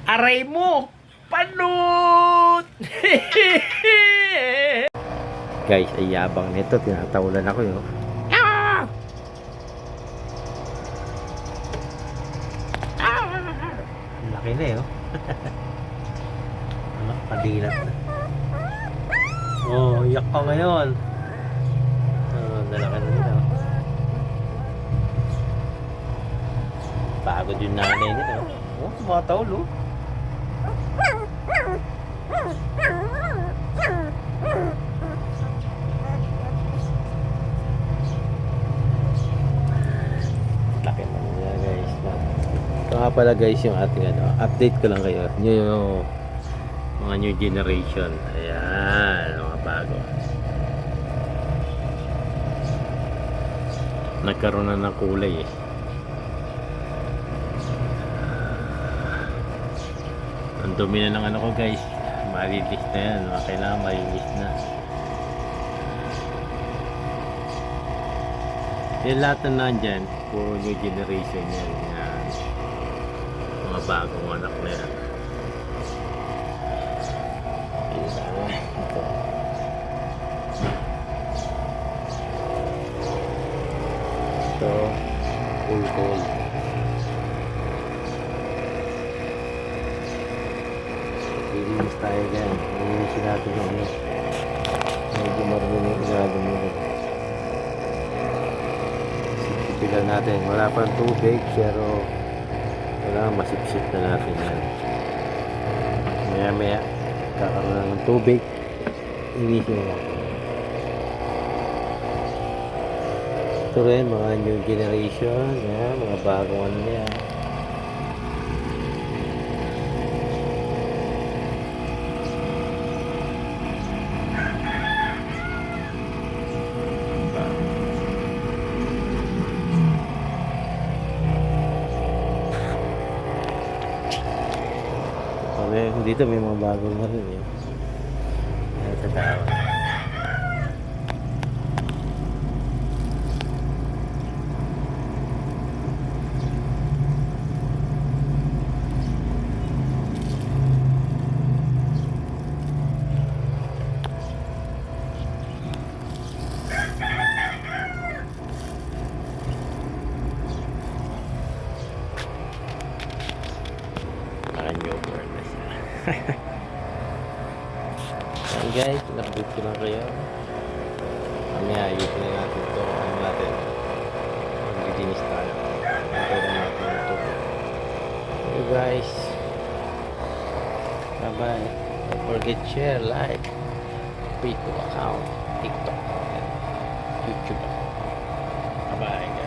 Aray mo! Panut! Guys, ay yabang nito. Tinatawalan ako yun. Ah! Ah! Laki na yun. Padilat na. Oh, iyak ka ngayon. Oh, nalaki na nila. Pagod yung nanay nila. Oh, mataul oh. Laki na nila guys. Ito nga pala guys yung ating update ko lang kayo. Yung mga new generation. Ayan, mga bago. Nagkaroon na ng kulay eh. Ang dumi na ng ano ko guys. Malilis na yan. Kailangan malilis na. Yung lahat na nandyan, puro new generation yan. Yan. Mga bagong anak na yan. Ito, full cold. Lilinis tayo dyan. Lilinisin natin yung ano. Medyo marunong yung ilado nila. Sipsipilan natin. Wala pang tubig pero wala, masipsip na natin yan. Maya maya kakaroon na ng tubig. Linisin natin. Ito rin mga new generation. Yan, mga bagong ano na yan. Dito may mga bagong na rin eh. Sa tao. Naka-newborn na siya. Ayan guys, in-update ko lang kayo. Mamaya ayusin na natin ito. Ano natin? Maglilinis tayo. Magkaroon natin ito. Okay guys. Bye bye. Don't forget share, like, Facebook account, TikTok, and YouTube account. Bye bye.